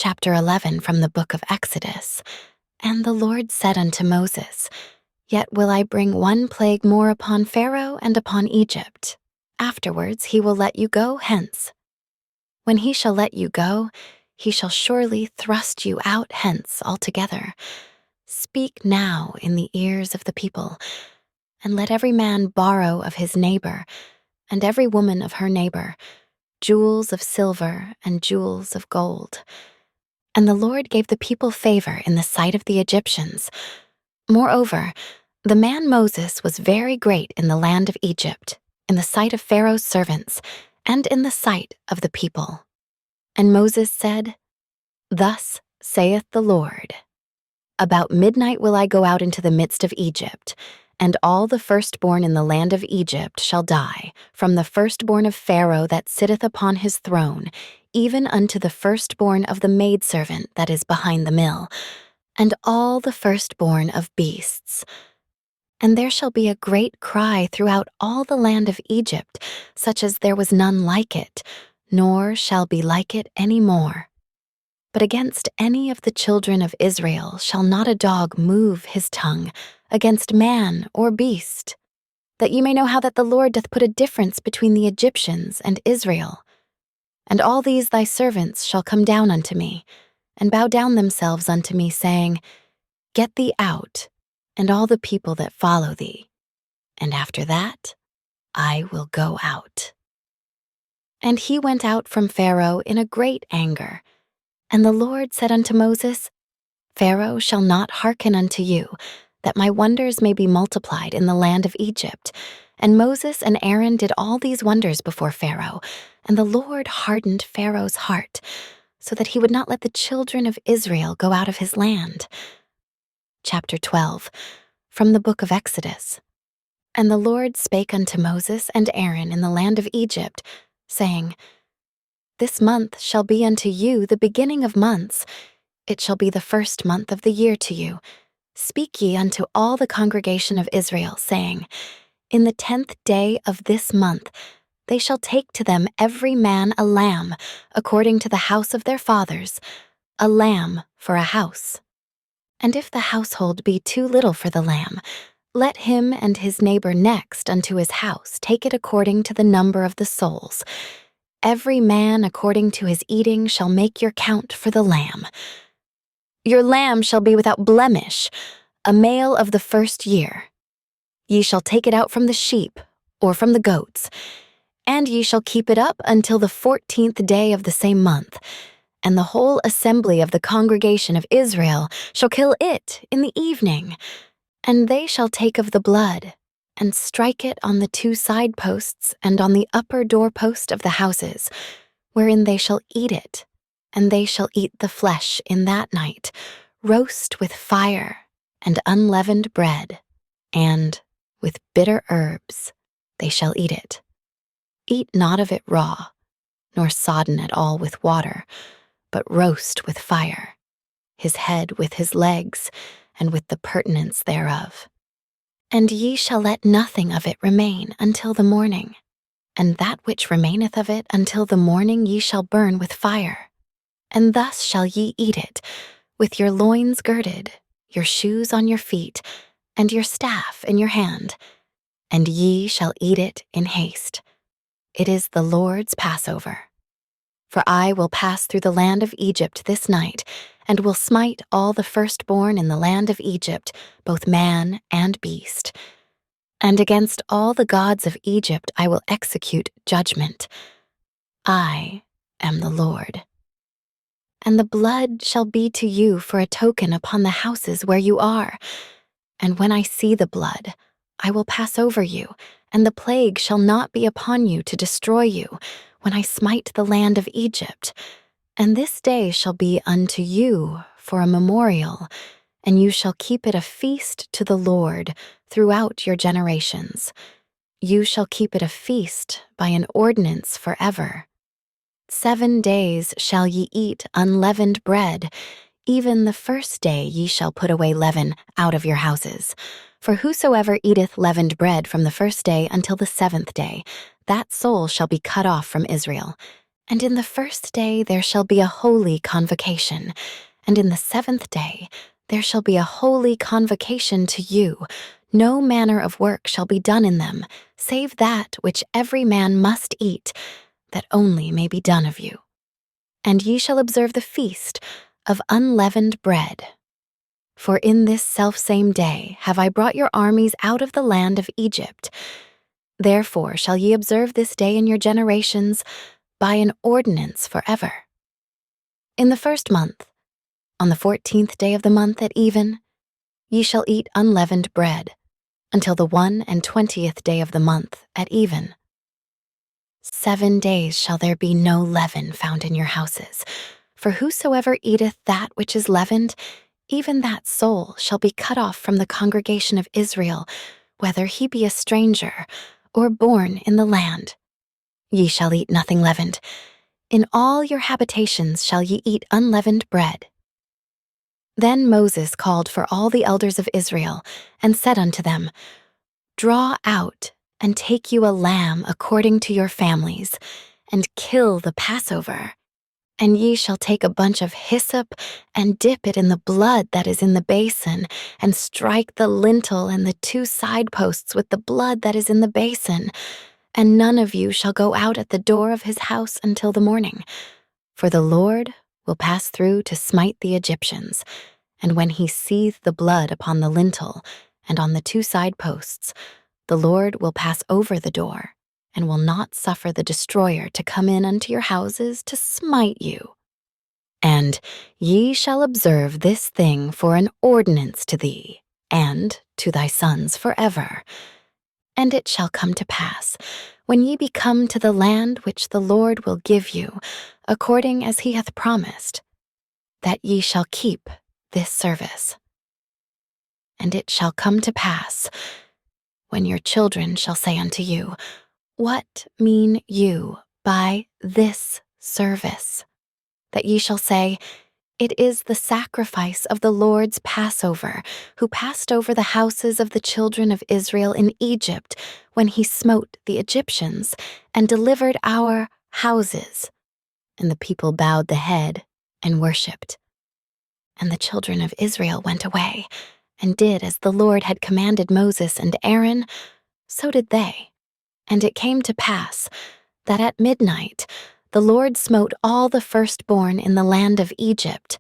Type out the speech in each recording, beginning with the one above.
Chapter 11 from the book of Exodus. And the Lord said unto Moses, Yet will I bring one plague more upon Pharaoh and upon Egypt. Afterwards he will let you go hence. When he shall let you go, he shall surely thrust you out hence altogether. Speak now in the ears of the people, and let every man borrow of his neighbor, and every woman of her neighbor, jewels of silver and jewels of gold. And the Lord gave the people favor in the sight of the Egyptians. Moreover, the man Moses was very great in the land of Egypt, in the sight of Pharaoh's servants, and in the sight of the people. And Moses said, Thus saith the Lord, About midnight will I go out into the midst of Egypt, and all the firstborn in the land of Egypt shall die, from the firstborn of Pharaoh that sitteth upon his throne, even unto the firstborn of the maidservant that is behind the mill, and all the firstborn of beasts. And there shall be a great cry throughout all the land of Egypt, such as there was none like it, nor shall be like it any more. But against any of the children of Israel shall not a dog move his tongue, against man or beast, that ye may know how that the Lord doth put a difference between the Egyptians and Israel. And all these thy servants shall come down unto me, and bow down themselves unto me, saying, Get thee out, and all the people that follow thee, and after that I will go out. And he went out from Pharaoh in a great anger. And the Lord said unto Moses, Pharaoh shall not hearken unto you, that my wonders may be multiplied in the land of Egypt. And Moses and Aaron did all these wonders before Pharaoh, and the Lord hardened Pharaoh's heart, so that he would not let the children of Israel go out of his land. Chapter 12, from the book of Exodus. And the Lord spake unto Moses and Aaron in the land of Egypt, saying, This month shall be unto you the beginning of months. It shall be the first month of the year to you. Speak ye unto all the congregation of Israel, saying, In the 10th day of this month they shall take to them every man a lamb, according to the house of their fathers, a lamb for a house. And if the household be too little for the lamb, let him and his neighbor next unto his house take it according to the number of the souls. Every man according to his eating shall make your count for the lamb. Your lamb shall be without blemish, a male of the first year. Ye shall take it out from the sheep, or from the goats, and ye shall keep it up until the 14th day of the same month. And the whole assembly of the congregation of Israel shall kill it in the evening. And they shall take of the blood, and strike it on the 2 side posts and on the upper doorpost of the houses, wherein they shall eat it. And they shall eat the flesh in that night, roast with fire and unleavened bread, and with bitter herbs they shall eat it. Eat not of it raw, nor sodden at all with water, but roast with fire, his head with his legs, and with the purtenance thereof. And ye shall let nothing of it remain until the morning, and that which remaineth of it until the morning ye shall burn with fire. And thus shall ye eat it, with your loins girded, your shoes on your feet, and your staff in your hand. And ye shall eat it in haste. It is the Lord's Passover. For I will pass through the land of Egypt this night, and will smite all the firstborn in the land of Egypt, both man and beast. And against all the gods of Egypt I will execute judgment. I am the Lord. And the blood shall be to you for a token upon the houses where you are. And when I see the blood, I will pass over you, and the plague shall not be upon you to destroy you, when I smite the land of Egypt. And this day shall be unto you for a memorial, and you shall keep it a feast to the Lord throughout your generations. You shall keep it a feast by an ordinance forever. 7 days shall ye eat unleavened bread. Even the first day ye shall put away leaven out of your houses. For whosoever eateth leavened bread from the first day until the 7th day, that soul shall be cut off from Israel. And in the first day there shall be a holy convocation, and in the 7th day there shall be a holy convocation to you. No manner of work shall be done in them, save that which every man must eat, that only may be done of you. And ye shall observe the feast of unleavened bread. For in this selfsame day have I brought your armies out of the land of Egypt. Therefore shall ye observe this day in your generations by an ordinance forever. In the 1st month, on the 14th day of the month at even, ye shall eat unleavened bread, until the 21st day of the month at even. 7 days shall there be no leaven found in your houses, for whosoever eateth that which is leavened, even that soul shall be cut off from the congregation of Israel, whether he be a stranger or born in the land. Ye shall eat nothing leavened. In all your habitations shall ye eat unleavened bread. Then Moses called for all the elders of Israel, and said unto them, Draw out, and take you a lamb according to your families, and kill the Passover. And ye shall take a bunch of hyssop, and dip it in the blood that is in the basin, and strike the lintel and the 2 side posts with the blood that is in the basin. And none of you shall go out at the door of his house until the morning. For the Lord will pass through to smite the Egyptians. And when he seeth the blood upon the lintel and on the 2 side posts, the Lord will pass over the door, and will not suffer the destroyer to come in unto your houses to smite you. And ye shall observe this thing for an ordinance to thee, and to thy sons forever. And it shall come to pass, when ye be come to the land which the Lord will give you, according as he hath promised, that ye shall keep this service. And it shall come to pass, when your children shall say unto you, What mean you by this service? That ye shall say, It is the sacrifice of the Lord's Passover, who passed over the houses of the children of Israel in Egypt, when he smote the Egyptians, and delivered our houses. And the people bowed the head and worshipped. And the children of Israel went away, and did as the Lord had commanded Moses and Aaron, so did they. And it came to pass that at midnight the Lord smote all the firstborn in the land of Egypt,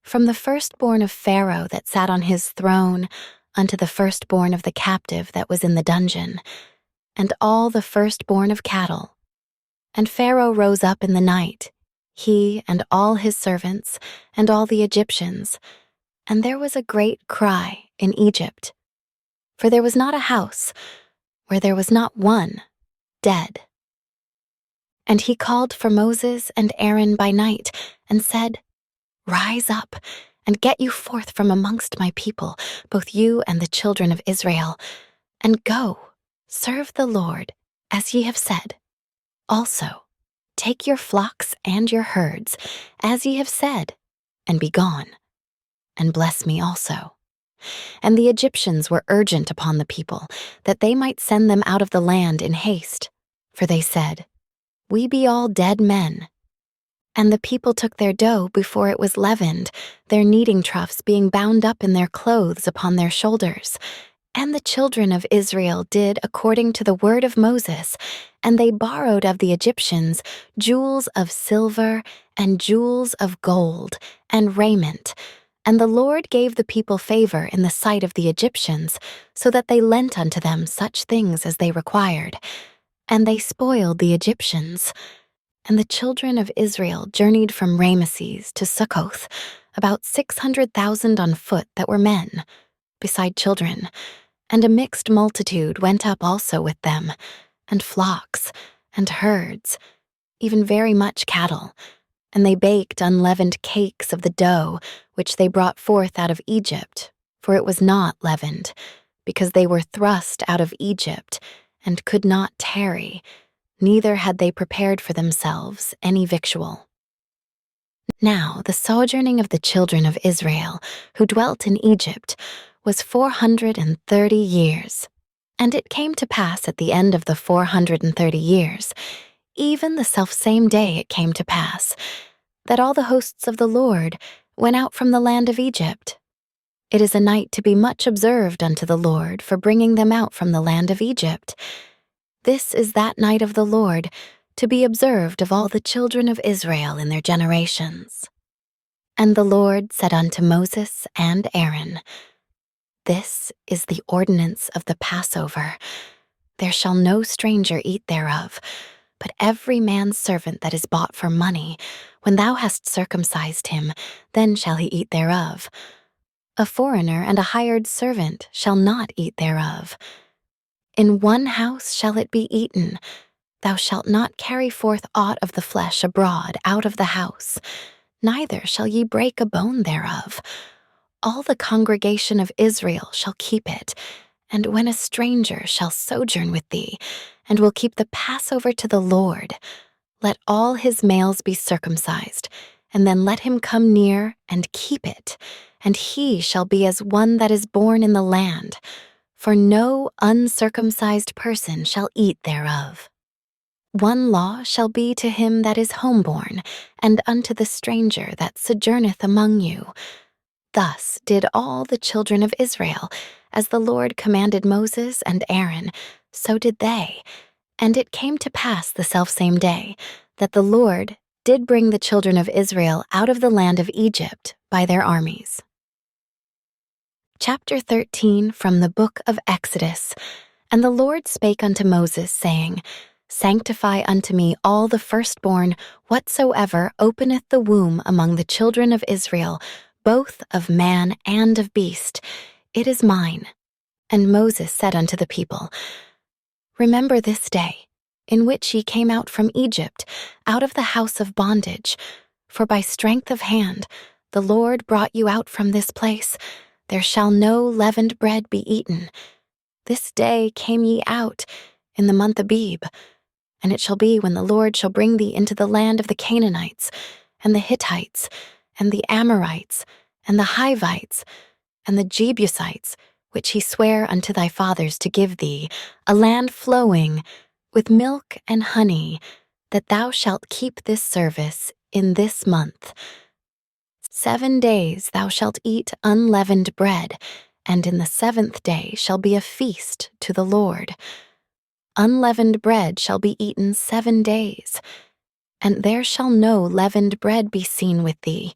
from the firstborn of Pharaoh that sat on his throne unto the firstborn of the captive that was in the dungeon, and all the firstborn of cattle. And Pharaoh rose up in the night, he and all his servants, and all the Egyptians, and there was a great cry in Egypt, for there was not a house where there was not one dead. And he called for Moses and Aaron by night, and said, Rise up, and get you forth from amongst my people, both you and the children of Israel, and go, serve the Lord, as ye have said. Also, take your flocks and your herds, as ye have said, and be gone, and bless me also. And the Egyptians were urgent upon the people, that they might send them out of the land in haste. For they said, We be all dead men. And the people took their dough before it was leavened, their kneading troughs being bound up in their clothes upon their shoulders. And the children of Israel did according to the word of Moses, and they borrowed of the Egyptians jewels of silver and jewels of gold and raiment. And the Lord gave the people favor in the sight of the Egyptians, so that they lent unto them such things as they required. And they spoiled the Egyptians. And the children of Israel journeyed from Rameses to Succoth, about 600,000 on foot that were men, beside children. And a mixed multitude went up also with them, and flocks, and herds, even very much cattle. And they baked unleavened cakes of the dough, which they brought forth out of Egypt, for it was not leavened, because they were thrust out of Egypt, and could not tarry, neither had they prepared for themselves any victual. Now the sojourning of the children of Israel, who dwelt in Egypt, was 430 years. And it came to pass at the end of the 430 years, even the selfsame day it came to pass, that all the hosts of the Lord went out from the land of Egypt. It is a night to be much observed unto the Lord for bringing them out from the land of Egypt. This is that night of the Lord, to be observed of all the children of Israel in their generations. And the Lord said unto Moses and Aaron, This is the ordinance of the Passover. There shall no stranger eat thereof, but every man's servant that is bought for money, when thou hast circumcised him, then shall he eat thereof. A foreigner and a hired servant shall not eat thereof. In one house shall it be eaten. Thou shalt not carry forth aught of the flesh abroad out of the house, neither shall ye break a bone thereof. All the congregation of Israel shall keep it, and when a stranger shall sojourn with thee, and will keep the Passover to the Lord, let all his males be circumcised, and then let him come near and keep it, and he shall be as one that is born in the land, for no uncircumcised person shall eat thereof. One law shall be to him that is homeborn, and unto the stranger that sojourneth among you. Thus did all the children of Israel, as the Lord commanded Moses and Aaron, so did they. And it came to pass the selfsame day, that the Lord did bring the children of Israel out of the land of Egypt by their armies. Chapter 13 from the book of Exodus. And the Lord spake unto Moses, saying, Sanctify unto me all the firstborn whatsoever openeth the womb among the children of Israel, both of man and of beast. It is mine. And Moses said unto the people, Remember this day, in which ye came out from Egypt, out of the house of bondage. For by strength of hand the Lord brought you out from this place. There shall no leavened bread be eaten. This day came ye out in the month Abib. And it shall be when the Lord shall bring thee into the land of the Canaanites, and the Hittites, and the Amorites, and the Hivites, and the Jebusites, which he sware unto thy fathers to give thee, a land flowing with milk and honey, that thou shalt keep this service in this month. 7 days thou shalt eat unleavened bread, and in the 7th day shall be a feast to the Lord. Unleavened bread shall be eaten 7 days, and there shall no leavened bread be seen with thee,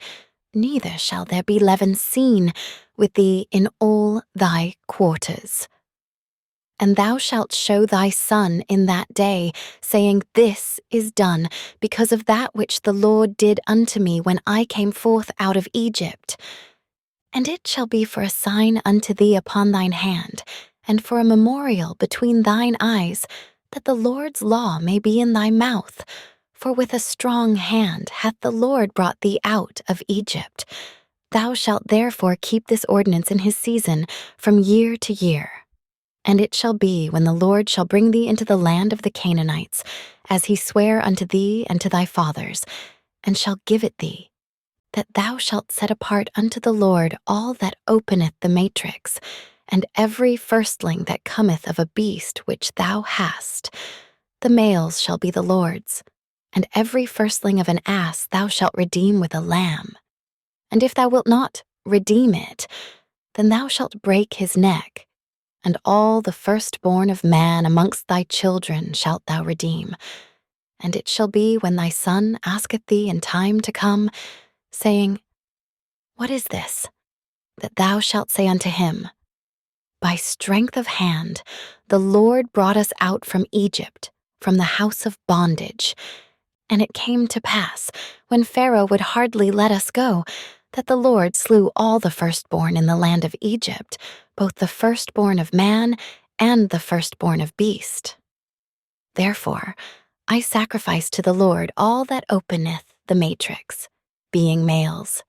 neither shall there be leaven seen with thee in all thy quarters. And thou shalt show thy son in that day, saying, This is done because of that which the Lord did unto me when I came forth out of Egypt. And it shall be for a sign unto thee upon thine hand, and for a memorial between thine eyes, that the Lord's law may be in thy mouth. For with a strong hand hath the Lord brought thee out of Egypt. Thou shalt therefore keep this ordinance in his season, from year to year. And it shall be, when the Lord shall bring thee into the land of the Canaanites, as he sware unto thee and to thy fathers, and shall give it thee, that thou shalt set apart unto the Lord all that openeth the matrix, and every firstling that cometh of a beast which thou hast. The males shall be the Lord's, and every firstling of an ass thou shalt redeem with a lamb. And if thou wilt not redeem it, then thou shalt break his neck, and all the firstborn of man amongst thy children shalt thou redeem. And it shall be, when thy son asketh thee in time to come, saying, What is this? That thou shalt say unto him, By strength of hand the Lord brought us out from Egypt, from the house of bondage. And it came to pass, when Pharaoh would hardly let us go, that the Lord slew all the firstborn in the land of Egypt, both the firstborn of man and the firstborn of beast. Therefore I sacrifice to the Lord all that openeth the matrix, being males.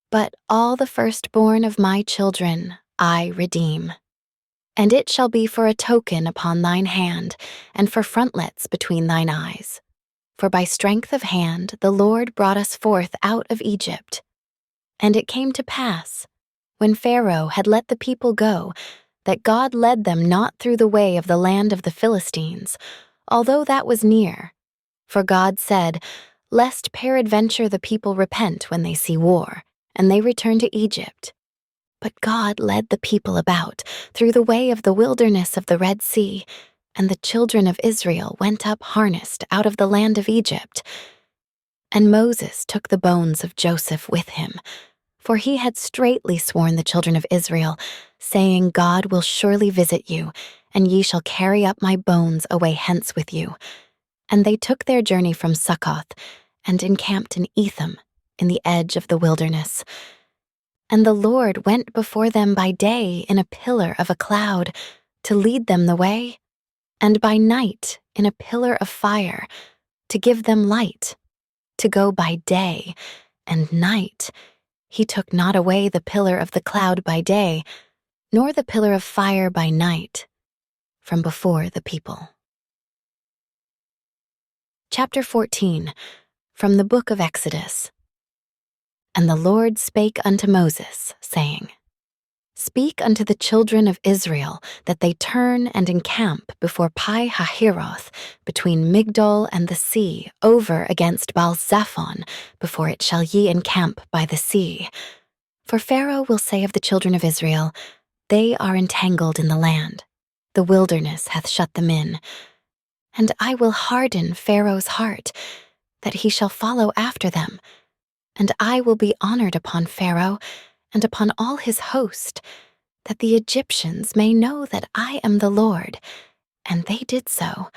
But all the firstborn of my children I redeem. And it shall be for a token upon thine hand, and for frontlets between thine eyes. For by strength of hand the Lord brought us forth out of Egypt. And it came to pass, when Pharaoh had let the people go, that God led them not through the way of the land of the Philistines, although that was near. For God said, "Lest peradventure the people repent when they see war, and they return to Egypt." But God led the people about through the way of the wilderness of the Red Sea, and the children of Israel went up harnessed out of the land of Egypt. And Moses took the bones of Joseph with him, for he had straitly sworn the children of Israel, saying, "God will surely visit you, and ye shall carry up my bones away hence with you." And they took their journey from Succoth, and encamped in Etham, in the edge of the wilderness. And the Lord went before them by day in a pillar of a cloud, to lead them the way, and by night in a pillar of fire, to give them light, to go by day and night. He took not away the pillar of the cloud by day, nor the pillar of fire by night, from before the people. Chapter 14, from the book of Exodus. And the Lord spake unto Moses, saying, Speak unto the children of Israel, that they turn and encamp before Pi-hahiroth, between Migdol and the sea, over against Baal-zephon, before it shall ye encamp by the sea. For Pharaoh will say of the children of Israel, They are entangled in the land. The wilderness hath shut them in. And I will harden Pharaoh's heart, that he shall follow after them. And I will be honored upon Pharaoh, and upon all his host, that the Egyptians may know that I am the Lord. And they did so.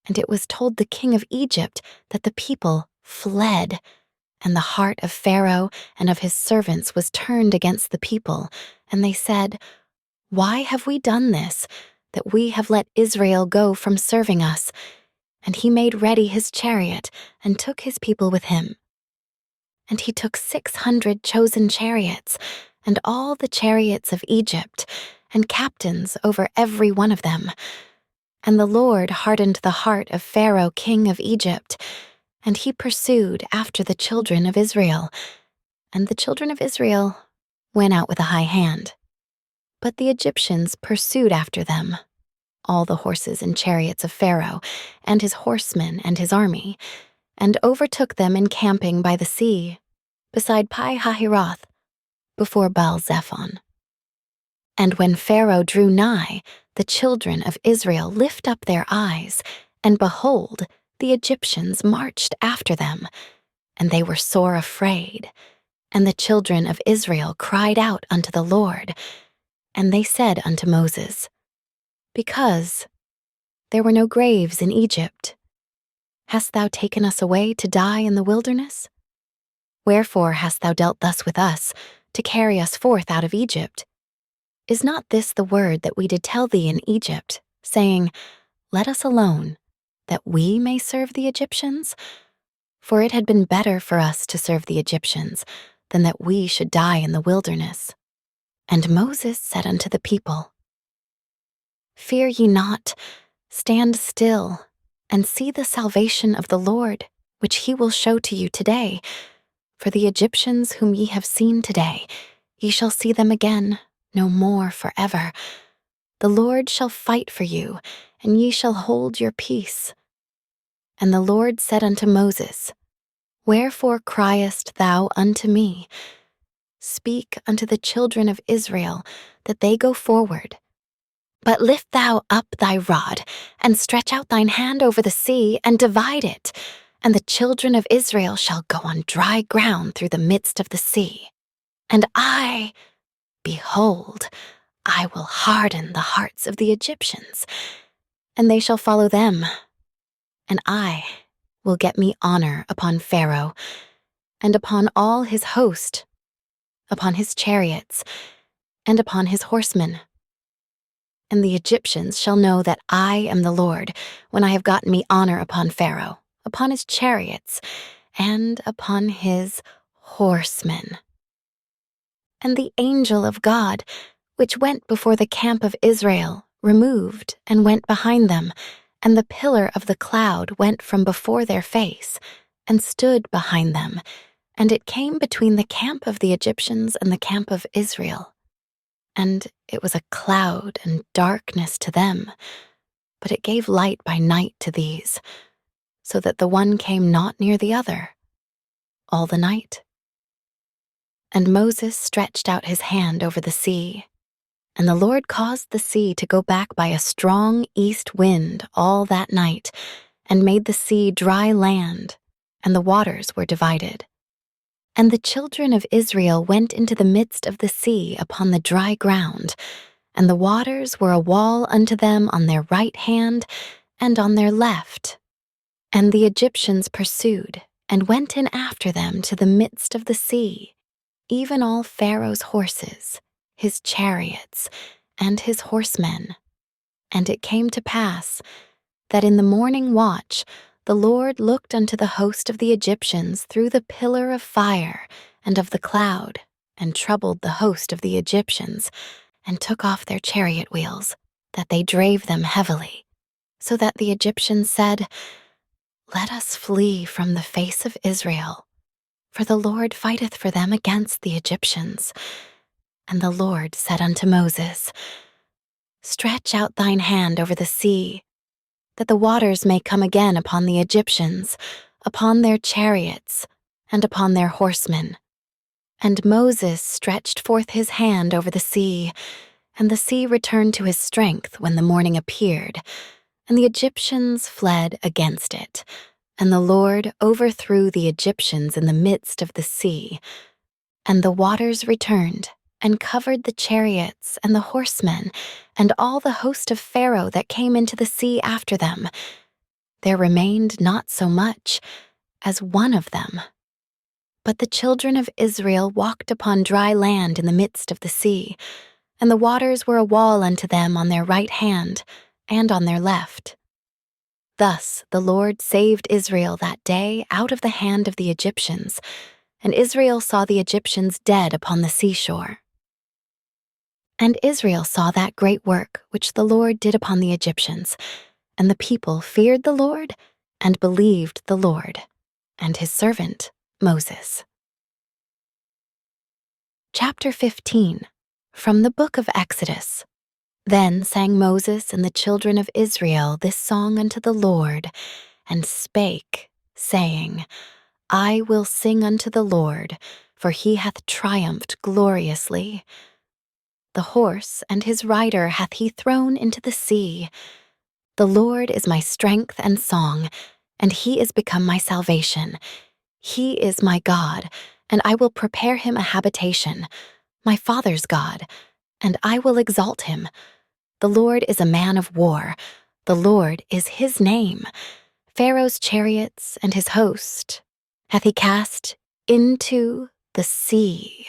And it was told the king of Egypt that the people fled, and the heart of Pharaoh and of his servants was turned against the people. And they said, Why have we done this, that we have let Israel go from serving us? And he made ready his chariot, and took his people with him. And he took 600 chosen chariots, and all the chariots of Egypt, and captains over every one of them. And the Lord hardened the heart of Pharaoh king of Egypt, and he pursued after the children of Israel. And the children of Israel went out with a high hand. But the Egyptians pursued after them, all the horses and chariots of Pharaoh, and his horsemen and his army, and overtook them encamping by the sea, beside Pi-hahiroth, before Baal-zephon. And when Pharaoh drew nigh, the children of Israel lift up their eyes, and behold, the Egyptians marched after them, and they were sore afraid. And the children of Israel cried out unto the Lord, and they said unto Moses, Because there were no graves in Egypt, hast thou taken us away to die in the wilderness? Wherefore hast thou dealt thus with us, to carry us forth out of Egypt? Is not this the word that we did tell thee in Egypt, saying, Let us alone, that we may serve the Egyptians? For it had been better for us to serve the Egyptians, than that we should die in the wilderness. And Moses said unto the people, Fear ye not, stand still, and see the salvation of the Lord, which he will show to you today. For the Egyptians whom ye have seen today, ye shall see them again, no more forever. The Lord shall fight for you, and ye shall hold your peace. And the Lord said unto Moses, Wherefore criest thou unto me? Speak unto the children of Israel, that they go forward. But lift thou up thy rod, and stretch out thine hand over the sea, and divide it, and the children of Israel shall go on dry ground through the midst of the sea. And I, behold, I will harden the hearts of the Egyptians, and they shall follow them. And I will get me honor upon Pharaoh, and upon all his host, upon his chariots, and upon his horsemen. And the Egyptians shall know that I am the Lord, when I have gotten me honor upon Pharaoh, upon his chariots, and upon his horsemen. And the angel of God, which went before the camp of Israel, removed and went behind them, and the pillar of the cloud went from before their face, and stood behind them, and it came between the camp of the Egyptians and the camp of Israel. And it was a cloud and darkness to them, but it gave light by night to these. so that the one came not near the other, all the night. And Moses stretched out his hand over the sea, and the Lord caused the sea to go back by a strong east wind all that night, and made the sea dry land, and the waters were divided. And the children of Israel went into the midst of the sea upon the dry ground, and the waters were a wall unto them on their right hand and on their left. And the Egyptians pursued, and went in after them to the midst of the sea, even all Pharaoh's horses, his chariots, and his horsemen. And it came to pass that in the morning watch the Lord looked unto the host of the Egyptians through the pillar of fire and of the cloud, and troubled the host of the Egyptians, and took off their chariot wheels, that they drave them heavily, so that the Egyptians said, Let us flee from the face of Israel, for the Lord fighteth for them against the Egyptians. And the Lord said unto Moses, Stretch out thine hand over the sea, that the waters may come again upon the Egyptians, upon their chariots, and upon their horsemen. And Moses stretched forth his hand over the sea, and the sea returned to his strength when the morning appeared, and the Egyptians fled against it. And the Lord overthrew the Egyptians in the midst of the sea. And the waters returned, and covered the chariots and the horsemen, and all the host of Pharaoh that came into the sea after them. There remained not so much as one of them. But the children of Israel walked upon dry land in the midst of the sea, and the waters were a wall unto them on their right hand and on their left. Thus the Lord saved Israel that day out of the hand of the Egyptians, and Israel saw the Egyptians dead upon the seashore. And Israel saw that great work which the Lord did upon the Egyptians, and the people feared the Lord and believed the Lord and his servant Moses. Chapter 15, from the book of Exodus. Then sang Moses and the children of Israel this song unto the Lord, and spake, saying, I will sing unto the Lord, for he hath triumphed gloriously. The horse and his rider hath he thrown into the sea. The Lord is my strength and song, and he is become my salvation. He is my God, and I will prepare him a habitation, my father's God, and I will exalt him. The Lord is a man of war. The Lord is his name. Pharaoh's chariots and his host hath he cast into the sea.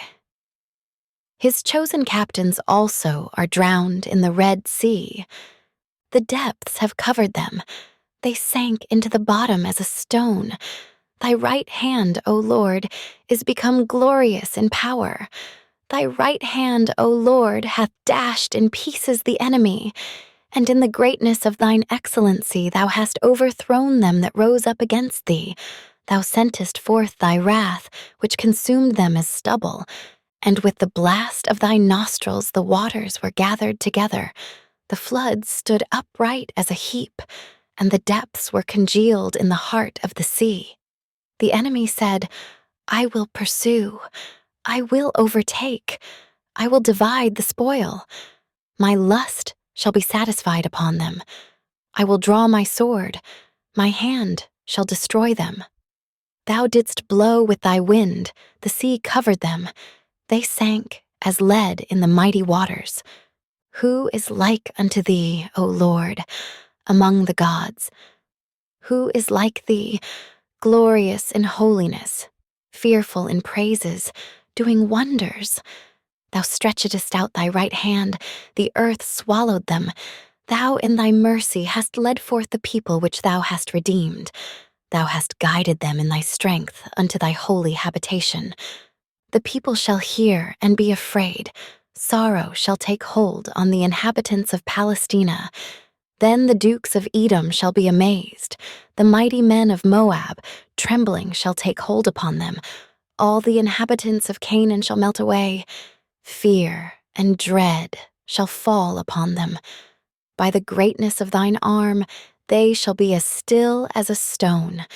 His chosen captains also are drowned in the Red Sea. The depths have covered them. They sank into the bottom as a stone. Thy right hand, O Lord, is become glorious in power. Thy right hand, O Lord, hath dashed in pieces the enemy, and in the greatness of thine excellency thou hast overthrown them that rose up against thee. Thou sentest forth thy wrath, which consumed them as stubble, and with the blast of thy nostrils the waters were gathered together. The floods stood upright as a heap, and the depths were congealed in the heart of the sea. The enemy said, I will pursue. I will overtake. I will divide the spoil. My lust shall be satisfied upon them. I will draw my sword. My hand shall destroy them. Thou didst blow with thy wind. The sea covered them. They sank as lead in the mighty waters. Who is like unto thee, O Lord, among the gods? Who is like thee, glorious in holiness, fearful in praises, doing wonders? Thou stretchedst out thy right hand, the earth swallowed them. Thou in thy mercy hast led forth the people which thou hast redeemed. Thou hast guided them in thy strength unto thy holy habitation. The people shall hear and be afraid. Sorrow shall take hold on the inhabitants of Palestina. Then the dukes of Edom shall be amazed. The mighty men of Moab, trembling, shall take hold upon them. All the inhabitants of Canaan shall melt away. Fear and dread shall fall upon them. By the greatness of thine arm, They shall be as still as a stone.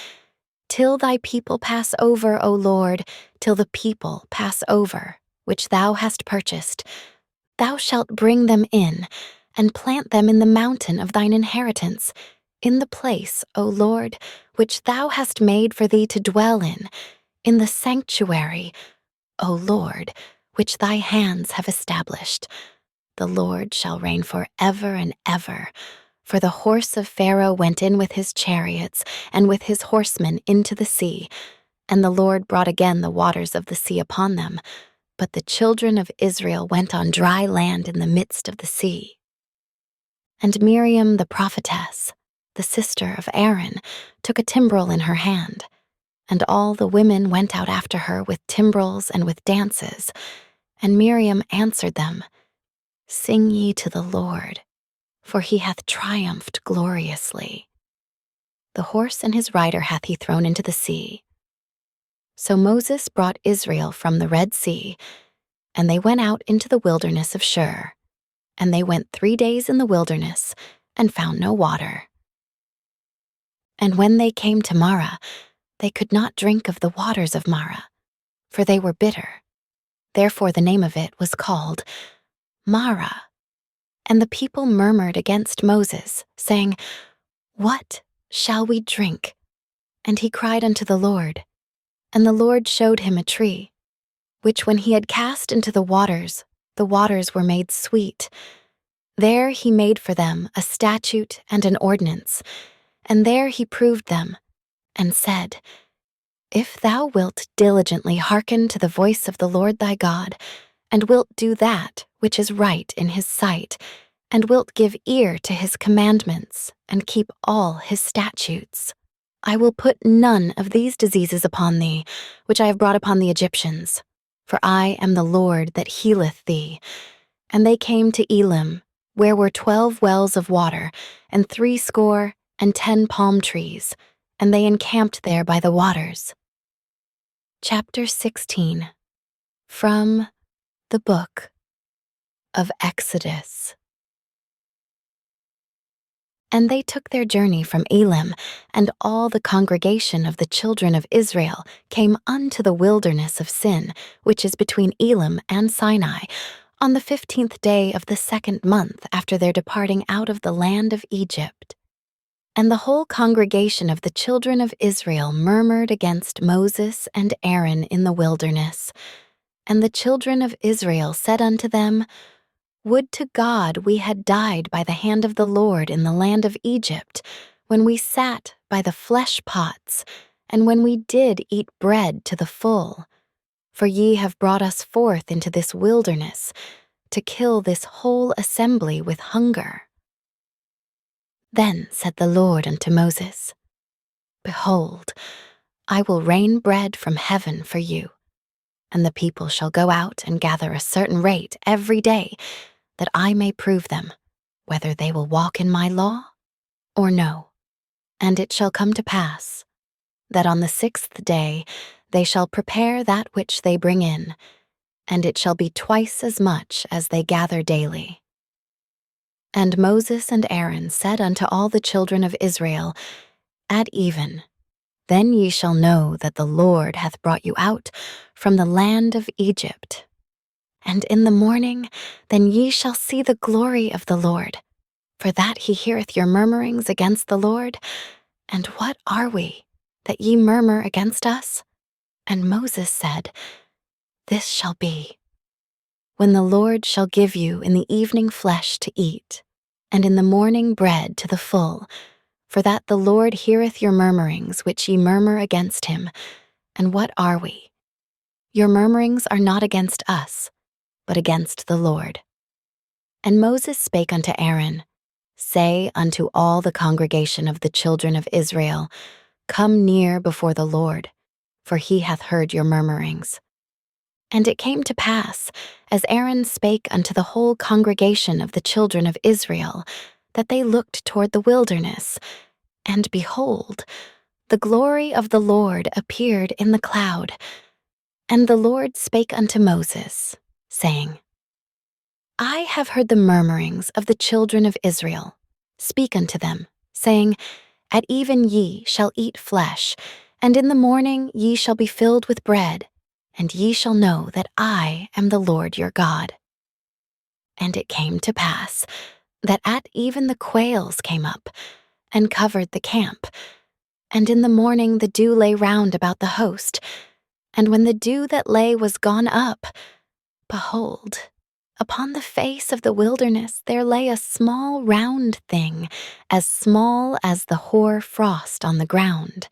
Till thy people pass over, O Lord, till the people pass over, which thou hast purchased. Thou shalt bring them in, and plant them in the mountain of thine inheritance, in the place, O Lord, which thou hast made for thee to dwell in the sanctuary, O Lord, which thy hands have established. The Lord shall reign forever and ever. For the horse of Pharaoh went in with his chariots and with his horsemen into the sea, and the Lord brought again the waters of the sea upon them. But the children of Israel went on dry land in the midst of the sea. And Miriam the prophetess, the sister of Aaron, took a timbrel in her hand, and all the women went out after her with timbrels and with dances. And Miriam answered them, Sing ye to the Lord, for he hath triumphed gloriously. The horse and his rider hath he thrown into the sea. So Moses brought Israel from the Red Sea, and they went out into the wilderness of Shur. And they went 3 days in the wilderness, and found no water. And when they came to Marah, they could not drink of the waters of Marah, for they were bitter. Therefore the name of it was called Marah. And the people murmured against Moses, saying, What shall we drink? And he cried unto the Lord. And the Lord showed him a tree, which when he had cast into the waters were made sweet. There he made for them a statute and an ordinance, and there he proved them, and said, If thou wilt diligently hearken to the voice of the Lord thy God, and wilt do that which is right in his sight, and wilt give ear to his commandments, and keep all his statutes, I will put none of these diseases upon thee, which I have brought upon the Egyptians. For I am the Lord that healeth thee. And they came to Elim, where were 12 wells of water, and 70 palm trees, and they encamped there by the waters. Chapter 16. From the Book of Exodus. And they took their journey from Elim, and all the congregation of the children of Israel came unto the wilderness of Sin, which is between Elim and Sinai, on the 15th day of the 2nd month after their departing out of the land of Egypt. And the whole congregation of the children of Israel murmured against Moses and Aaron in the wilderness. And the children of Israel said unto them, Would to God we had died by the hand of the Lord in the land of Egypt, when we sat by the flesh pots, and when we did eat bread to the full. For ye have brought us forth into this wilderness, to kill this whole assembly with hunger. Then said the Lord unto Moses, Behold, I will rain bread from heaven for you, and the people shall go out and gather a certain rate every day, that I may prove them, whether they will walk in my law or no. And it shall come to pass, that on the 6th day they shall prepare that which they bring in, and it shall be twice as much as they gather daily. And Moses and Aaron said unto all the children of Israel, At even, then ye shall know that the Lord hath brought you out from the land of Egypt. And in the morning, then ye shall see the glory of the Lord, for that he heareth your murmurings against the Lord. And what are we, that ye murmur against us? And Moses said, This shall be, when the Lord shall give you in the evening flesh to eat, and in the morning bread to the full, for that the Lord heareth your murmurings which ye murmur against him. And what are we? Your murmurings are not against us, but against the Lord. And Moses spake unto Aaron, Say unto all the congregation of the children of Israel, Come near before the Lord, for he hath heard your murmurings. And it came to pass, as Aaron spake unto the whole congregation of the children of Israel, that they looked toward the wilderness, and behold, the glory of the Lord appeared in the cloud. And the Lord spake unto Moses, saying, I have heard the murmurings of the children of Israel. Speak unto them, saying, At even ye shall eat flesh, and in the morning ye shall be filled with bread, and ye shall know that I am the Lord your God. And it came to pass that at even the quails came up and covered the camp, and in the morning the dew lay round about the host, and when the dew that lay was gone up, behold, upon the face of the wilderness there lay a small round thing, as small as the hoar frost on the ground.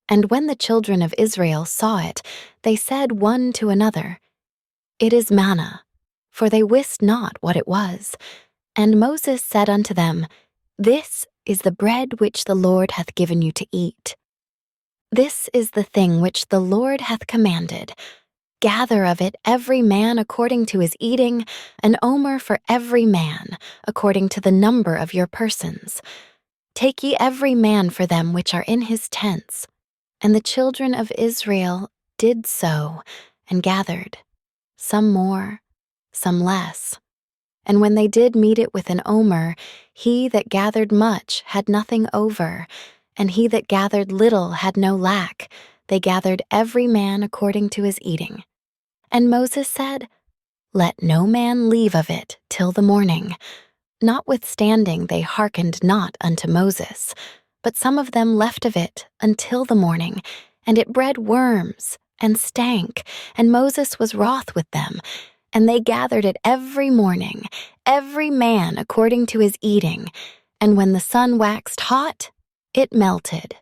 And when the children of Israel saw it, they said one to another, It is manna, for they wist not what it was. And Moses said unto them, This is the bread which the Lord hath given you to eat. This is the thing which the Lord hath commanded. Gather of it every man according to his eating, an omer for every man, according to the number of your persons. Take ye every man for them which are in his tents. And the children of Israel did so, and gathered, some more, some less. And when they did meet it with an omer, he that gathered much had nothing over, and he that gathered little had no lack. They gathered every man according to his eating. And Moses said, Let no man leave of it till the morning. Notwithstanding they hearkened not unto Moses, but some of them left of it until the morning, and it bred worms, and stank, and Moses was wroth with them. And they gathered it every morning, every man according to his eating, and when the sun waxed hot, it melted.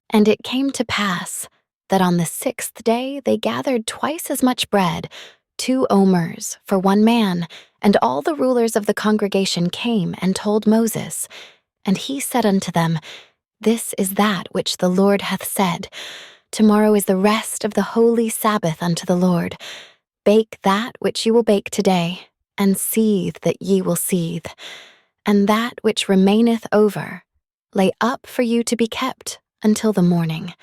And it came to pass that on the 6th day they gathered twice as much bread, 2 omers for one man, and all the rulers of the congregation came and told Moses. And he said unto them, This is that which the Lord hath said. Tomorrow is the rest of the holy Sabbath unto the Lord. Bake that which ye will bake today, and seethe that ye will seethe. And that which remaineth over, lay up for you to be kept until the morning.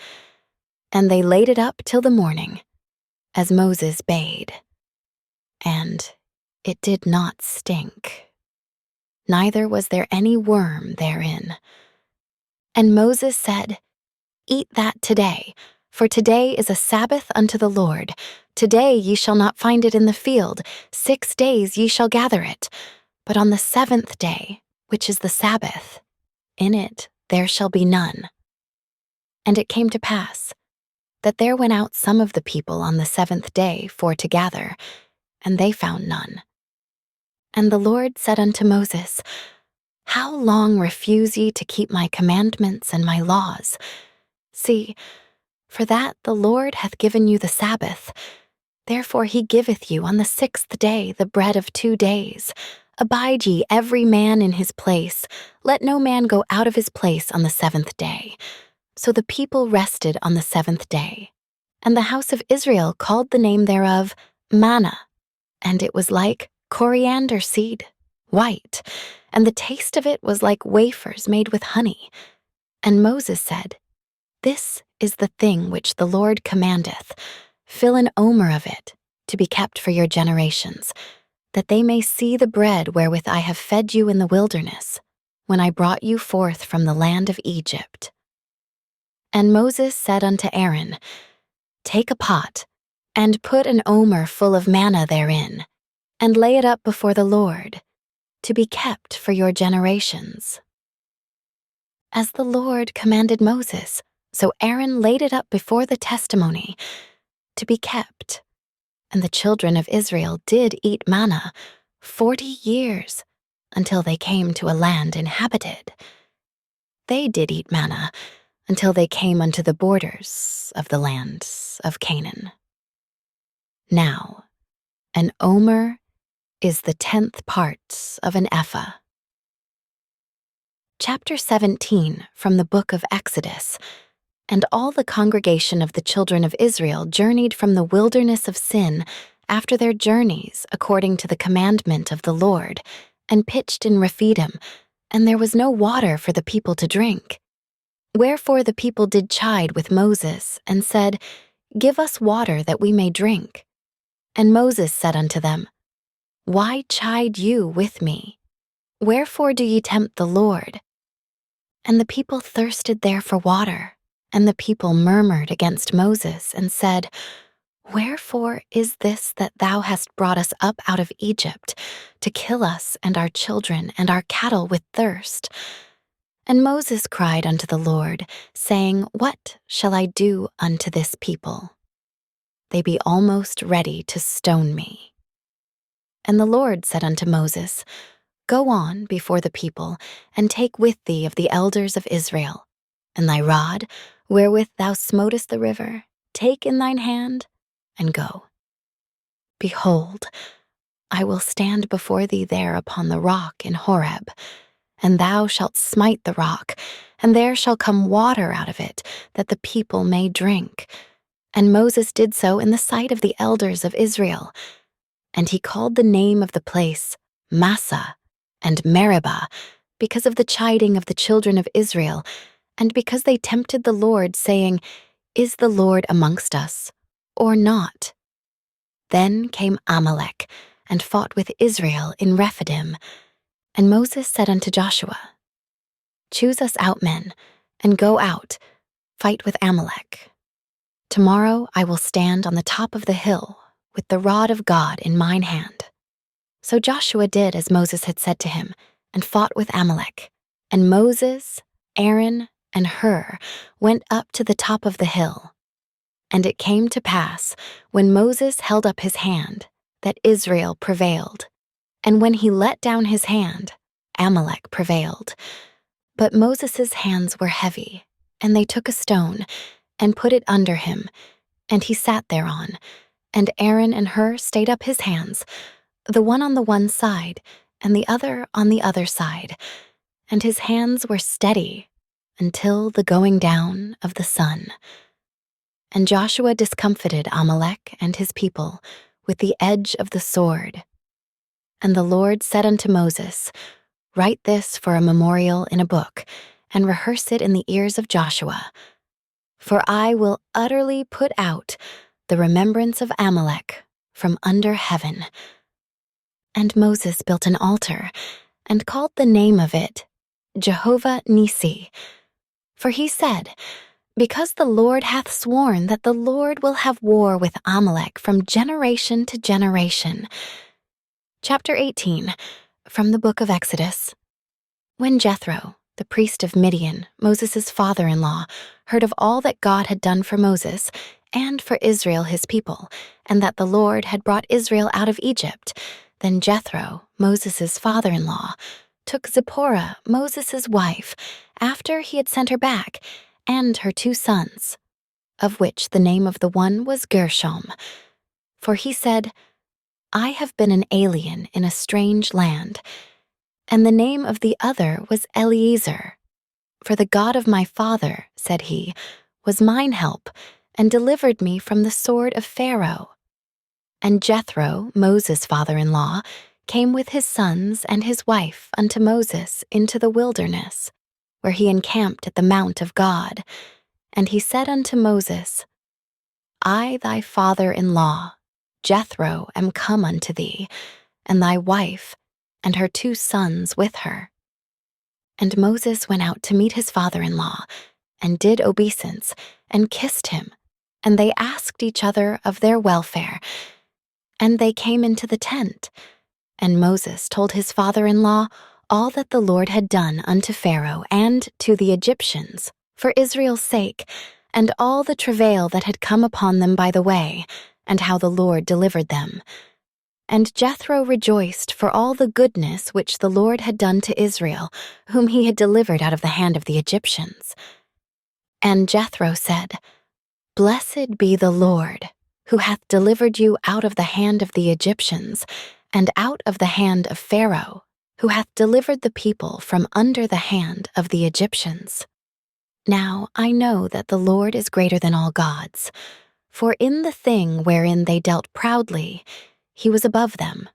And they laid it up till the morning, as Moses bade. And it did not stink, neither was there any worm therein. And Moses said, Eat that today, for today is a Sabbath unto the Lord. Today ye shall not find it in the field, 6 days ye shall gather it. But on the 7th day, which is the Sabbath, in it there shall be none. And it came to pass that there went out some of the people on the 7th day for to gather, and they found none. And the Lord said unto Moses, How long refuse ye to keep my commandments and my laws? See, for that the Lord hath given you the Sabbath. Therefore he giveth you on the 6th day the bread of 2 days. Abide ye every man in his place. Let no man go out of his place on the 7th day. So the people rested on the 7th day. And the house of Israel called the name thereof manna, and it was like coriander seed, white, and the taste of it was like wafers made with honey. And Moses said, This is the thing which the Lord commandeth. Fill an omer of it, to be kept for your generations, that they may see the bread wherewith I have fed you in the wilderness, when I brought you forth from the land of Egypt. And Moses said unto Aaron, Take a pot, and put an omer full of manna therein, and lay it up before the Lord, to be kept for your generations. As the Lord commanded Moses, so Aaron laid it up before the testimony, to be kept. And the children of Israel did eat manna 40 years, until they came to a land inhabited. They did eat manna until they came unto the borders of the land of Canaan. Now, an omer is the 10th part of an ephah. Chapter 17 from the book of Exodus. And all the congregation of the children of Israel journeyed from the wilderness of Sin after their journeys according to the commandment of the Lord, and pitched in Rephidim, and there was no water for the people to drink. Wherefore the people did chide with Moses, and said, Give us water that we may drink. And Moses said unto them, Why chide you with me? Wherefore do ye tempt the Lord? And the people thirsted there for water, and the people murmured against Moses and said, "Wherefore is this that thou hast brought us up out of Egypt, to kill us and our children and our cattle with thirst?" And Moses cried unto the Lord, saying, "What shall I do unto this people? They be almost ready to stone me." And the Lord said unto Moses, "Go on before the people, and take with thee of the elders of Israel, and thy rod, wherewith thou smotest the river, take in thine hand, and go. Behold, I will stand before thee there upon the rock in Horeb, and thou shalt smite the rock, and there shall come water out of it, that the people may drink." And Moses did so in the sight of the elders of Israel. And he called the name of the place Massah and Meribah, because of the chiding of the children of Israel, and because they tempted the Lord, saying, "Is the Lord amongst us, or not?" Then came Amalek, and fought with Israel in Rephidim. And Moses said unto Joshua, "Choose us out men, and go out, fight with Amalek. Tomorrow I will stand on the top of the hill, with the rod of God in mine hand." So Joshua did as Moses had said to him, and fought with Amalek. And Moses, Aaron, and Hur went up to the top of the hill. And it came to pass, when Moses held up his hand, that Israel prevailed. And when he let down his hand, Amalek prevailed. But Moses' hands were heavy, and they took a stone, and put it under him, and he sat thereon. And Aaron and Hur stayed up his hands, the one on the one side, and the other on the other side. And his hands were steady until the going down of the sun. And Joshua discomfited Amalek and his people with the edge of the sword. And the Lord said unto Moses, "Write this for a memorial in a book, and rehearse it in the ears of Joshua. For I will utterly put out the remembrance of Amalek from under heaven." And Moses built an altar, and called the name of it Jehovah Nissi. For he said, "Because the Lord hath sworn that the Lord will have war with Amalek from generation to generation." Chapter 18, from the book of Exodus. When Jethro, the priest of Midian, Moses' father-in-law, heard of all that God had done for Moses and for Israel his people, and that the Lord had brought Israel out of Egypt, then Jethro, Moses' father-in-law, took Zipporah, Moses' wife, after he had sent her back, and her 2 sons, of which the name of the one was Gershom. For he said, "I have been an alien in a strange land." And the name of the other was Eliezer. "For the God of my father," said he, "was mine help, and delivered me from the sword of Pharaoh." And Jethro, Moses' father-in-law, came with his sons and his wife unto Moses into the wilderness, where he encamped at the mount of God. And he said unto Moses, "I thy father-in-law, Jethro, am come unto thee, and thy wife, and her 2 sons with her." And Moses went out to meet his father-in-law, and did obeisance, and kissed him, and they asked each other of their welfare. And they came into the tent, and Moses told his father-in-law all that the Lord had done unto Pharaoh and to the Egyptians, for Israel's sake, and all the travail that had come upon them by the way, and how the Lord delivered them. And Jethro rejoiced for all the goodness which the Lord had done to Israel, whom he had delivered out of the hand of the Egyptians. And Jethro said, "Blessed be the Lord, who hath delivered you out of the hand of the Egyptians, and out of the hand of Pharaoh, who hath delivered the people from under the hand of the Egyptians. Now I know that the Lord is greater than all gods, for in the thing wherein they dealt proudly, he was above them."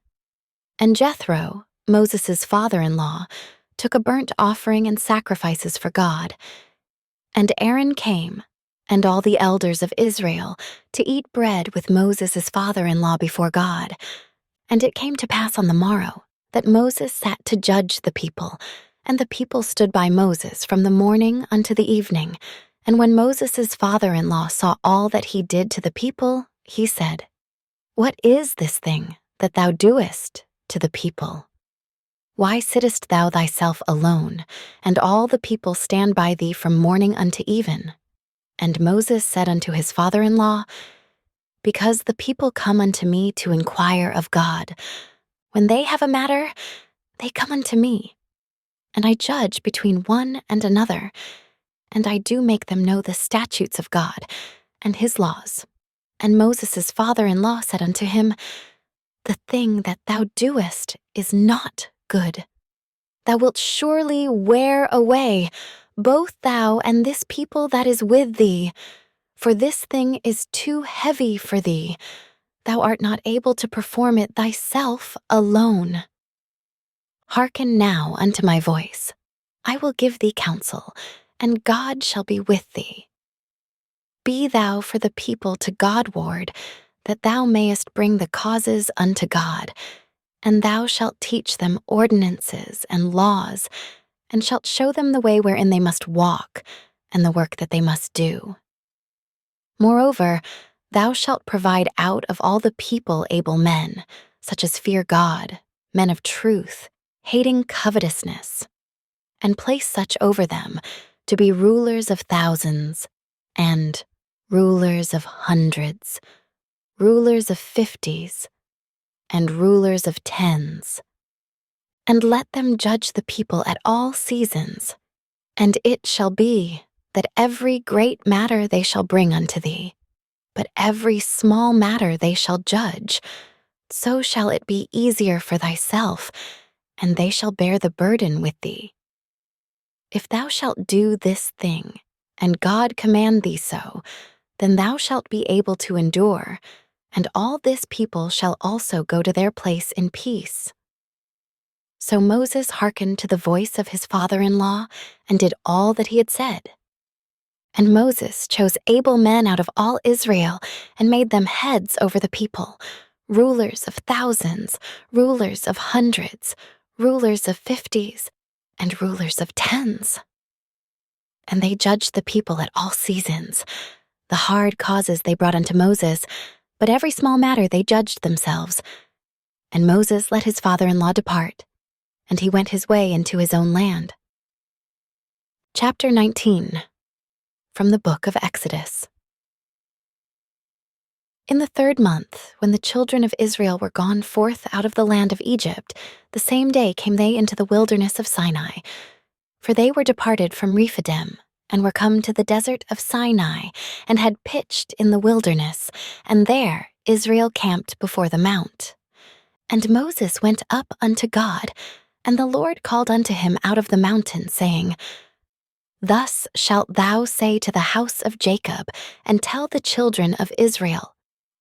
And Jethro, Moses' father-in-law, took a burnt offering and sacrifices for God. And Aaron came, and all the elders of Israel, to eat bread with Moses' father-in-law before God. And it came to pass on the morrow that Moses sat to judge the people, And the people stood by Moses from the morning unto the evening. And when Moses' father-in-law saw all that he did to the people, he said, What is this thing that thou doest to the people? Why sittest thou thyself alone, and all the people stand by thee from morning unto even? And Moses said unto his father-in-law, Because the people come unto me to inquire of God. When they have a matter, they come unto me. And I judge between one and another, and I do make them know the statutes of God and his laws. And Moses' father-in-law said unto him, The thing that thou doest is not good. Thou wilt surely wear away, both thou and this people that is with thee, for this thing is too heavy for thee. Thou art not able to perform it thyself alone. Hearken now unto my voice. I will give thee counsel, and God shall be with thee. Be thou for the people to God-ward, that thou mayest bring the causes unto God, and thou shalt teach them ordinances and laws, and shalt show them the way wherein they must walk, and the work that they must do. Moreover, thou shalt provide out of all the people able men, such as fear God, men of truth, hating covetousness, and place such over them to be rulers of thousands, and rulers of hundreds, rulers of 50s, and rulers of 10s. And let them judge the people at all seasons. And it shall be that every great matter they shall bring unto thee, but every small matter they shall judge. So shall it be easier for thyself, and they shall bear the burden with thee. If thou shalt do this thing, and God command thee so, then thou shalt be able to endure, and all this people shall also go to their place in peace. So Moses hearkened to the voice of his father-in-law, and did all that he had said. And Moses chose able men out of all Israel, and made them heads over the people, rulers of thousands, rulers of hundreds, rulers of 50s, and rulers of 10s. And they judged the people at all seasons. The hard causes they brought unto Moses, but every small matter they judged themselves. And Moses let his father-in-law depart, and he went his way into his own land. Chapter 19, from the book of Exodus. In the 3rd month, when the children of Israel were gone forth out of the land of Egypt, the same day came they into the wilderness of Sinai. For they were departed from Rephidim, and were come to the desert of Sinai, and had pitched in the wilderness, and there Israel camped before the mount. And Moses went up unto God, and the Lord called unto him out of the mountain, saying, Thus shalt thou say to the house of Jacob, and tell the children of Israel,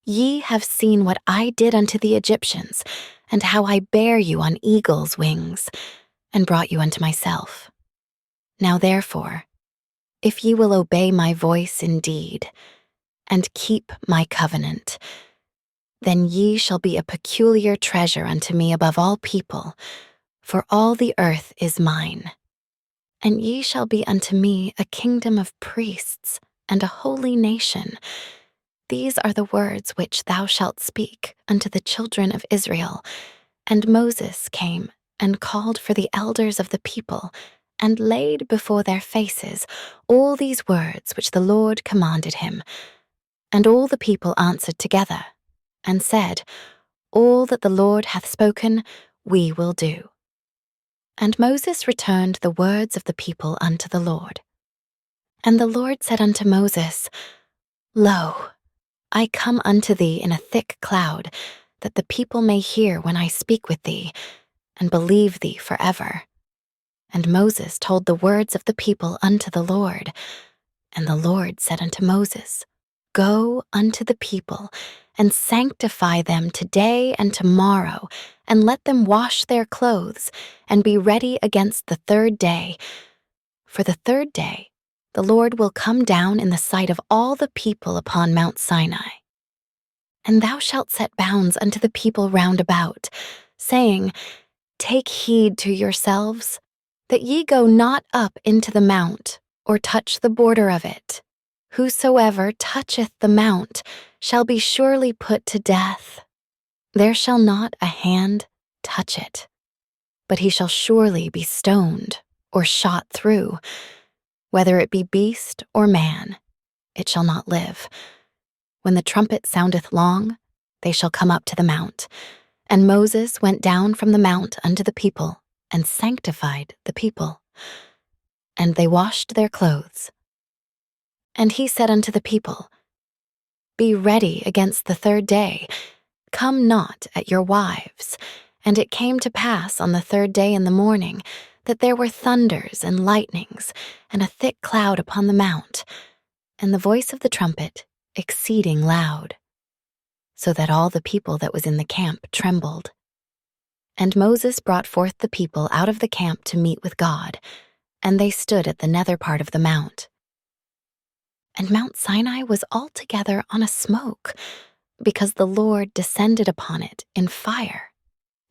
Ye have seen what I did unto the Egyptians, and how I bare you on eagle's wings, and brought you unto myself. Now therefore, if ye will obey my voice indeed, and keep my covenant, then ye shall be a peculiar treasure unto me above all people, for all the earth is mine. And ye shall be unto me a kingdom of priests, and a holy nation. These are the words which thou shalt speak unto the children of Israel. And Moses came and called for the elders of the people, and laid before their faces all these words which the Lord commanded him. And all the people answered together, and said, All that the Lord hath spoken, we will do. And Moses returned the words of the people unto the Lord. And the Lord said unto Moses, Lo, I come unto thee in a thick cloud, that the people may hear when I speak with thee, and believe thee forever. And Moses told the words of the people unto the Lord. And the Lord said unto Moses, Go unto the people, and sanctify them today and tomorrow, and let them wash their clothes, and be ready against the 3rd day. For the 3rd day the Lord will come down in the sight of all the people upon Mount Sinai. And thou shalt set bounds unto the people round about, saying, Take heed to yourselves, that ye go not up into the mount, or touch the border of it. Whosoever toucheth the mount shall be surely put to death. There shall not a hand touch it, but he shall surely be stoned or shot through. Whether it be beast or man, it shall not live. When the trumpet soundeth long, they shall come up to the mount. And Moses went down from the mount unto the people, and sanctified the people. And they washed their clothes. And he said unto the people, Be ready against the third day, come not at your wives. And it came to pass on the third day in the morning, that there were thunders and lightnings, and a thick cloud upon the mount, and the voice of the trumpet exceeding loud, so that all the people that was in the camp trembled. And Moses brought forth the people out of the camp to meet with God, and they stood at the nether part of the mount. And Mount Sinai was altogether on a smoke, because the Lord descended upon it in fire,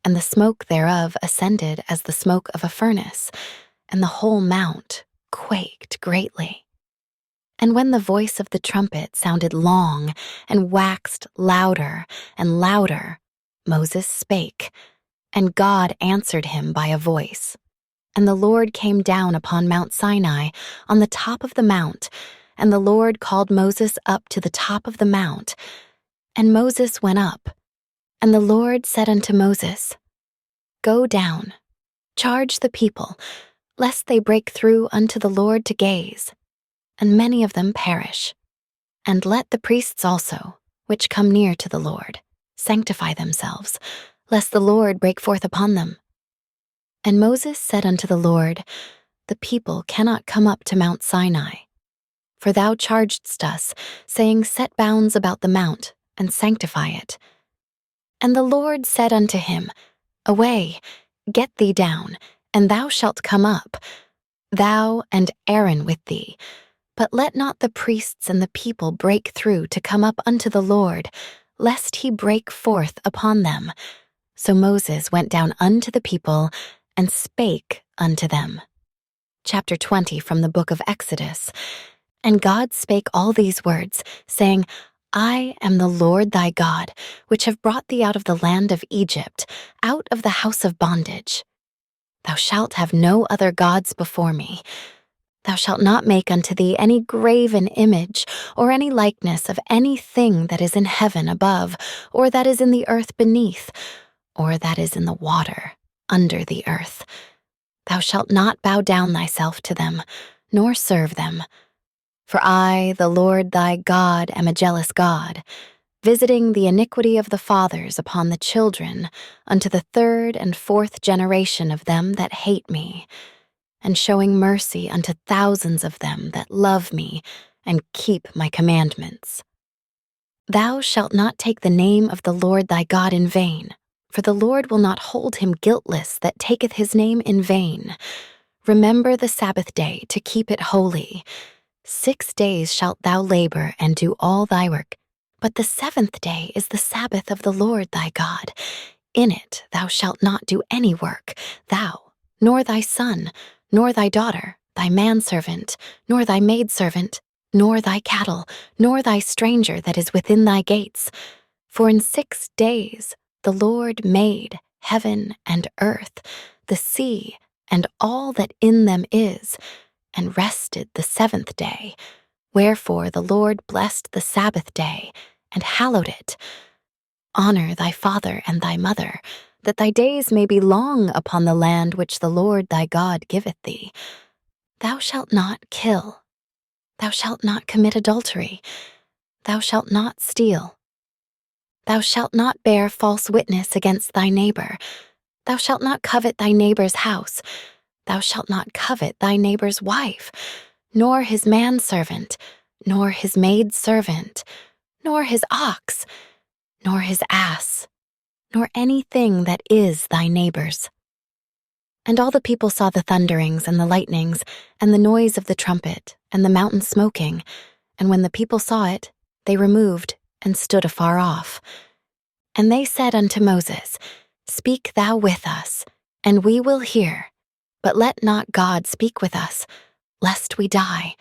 and the smoke thereof ascended as the smoke of a furnace, and the whole mount quaked greatly. And when the voice of the trumpet sounded long, and waxed louder and louder, Moses spake, and God answered him by a voice. And the Lord came down upon Mount Sinai, on the top of the mount, and the Lord called Moses up to the top of the mount. And Moses went up, and the Lord said unto Moses, Go down, charge the people, lest they break through unto the Lord to gaze, and many of them perish. And let the priests also, which come near to the Lord, sanctify themselves, lest the Lord break forth upon them. And Moses said unto the Lord, The people cannot come up to Mount Sinai. For thou chargedst us, saying, Set bounds about the mount, and sanctify it. And the Lord said unto him, Away, get thee down, and thou shalt come up, thou and Aaron with thee. But let not the priests and the people break through to come up unto the Lord, lest he break forth upon them. So Moses went down unto the people, and spake unto them. Chapter 20 from the book of Exodus. And God spake all these words, saying, I am the Lord thy God, which have brought thee out of the land of Egypt, out of the house of bondage. Thou shalt have no other gods before me. Thou shalt not make unto thee any graven image, or any likeness of anything that is in heaven above, or that is in the earth beneath, or that is in the water under the earth. Thou shalt not bow down thyself to them, nor serve them. For I, the Lord thy God, am a jealous God, visiting the iniquity of the fathers upon the children unto the third and fourth generation of them that hate me, and showing mercy unto thousands of them that love me and keep my commandments. Thou shalt not take the name of the Lord thy God in vain, for the Lord will not hold him guiltless that taketh his name in vain. Remember the Sabbath day to keep it holy. 6 days shalt thou labor and do all thy work, but the seventh day is the Sabbath of the Lord thy God. In it thou shalt not do any work, thou, nor thy son, nor thy daughter, thy manservant, nor thy maidservant, nor thy cattle, nor thy stranger that is within thy gates. For in 6 days the Lord made heaven and earth, the sea, and all that in them is, and rested the seventh day. Wherefore the Lord blessed the Sabbath day, and hallowed it. Honor thy father and thy mother, that thy days may be long upon the land which the Lord thy God giveth thee. Thou shalt not kill. Thou shalt not commit adultery. Thou shalt not steal. Thou shalt not bear false witness against thy neighbor. Thou shalt not covet thy neighbor's house. Thou shalt not covet thy neighbor's wife, nor his manservant, nor his maidservant, nor his ox, nor his ass, nor anything that is thy neighbor's. And all the people saw the thunderings and the lightnings, and the noise of the trumpet, and the mountain smoking. And when the people saw it, they removed, and stood afar off. And they said unto Moses, Speak thou with us, and we will hear. but let not God speak with us, lest we die.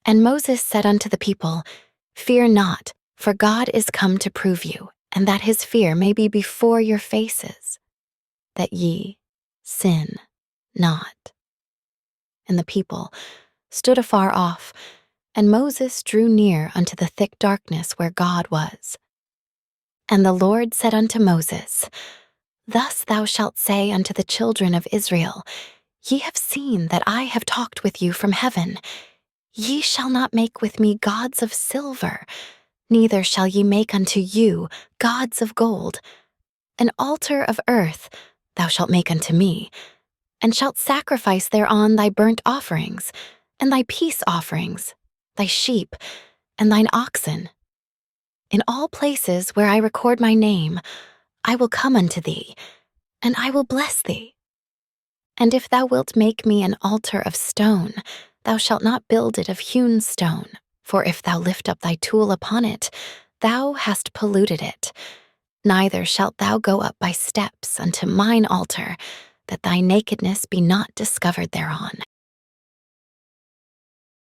And Moses said unto the people, Fear not, for God is come to prove you, and that his fear may be before your faces, that ye sin not. And the people stood afar off, and Moses drew near unto the thick darkness where God was. And the Lord said unto Moses, Thus thou shalt say unto the children of Israel, Ye have seen that I have talked with you from heaven. Ye shall not make with me gods of silver, neither shall ye make unto you gods of gold. An altar of earth thou shalt make unto me, and shalt sacrifice thereon thy burnt offerings, and thy peace offerings, thy sheep, and thine oxen. In all places where I record my name, I will come unto thee, and I will bless thee. And if thou wilt make me an altar of stone, thou shalt not build it of hewn stone, for if thou lift up thy tool upon it, thou hast polluted it. Neither shalt thou go up by steps unto mine altar, that thy nakedness be not discovered thereon.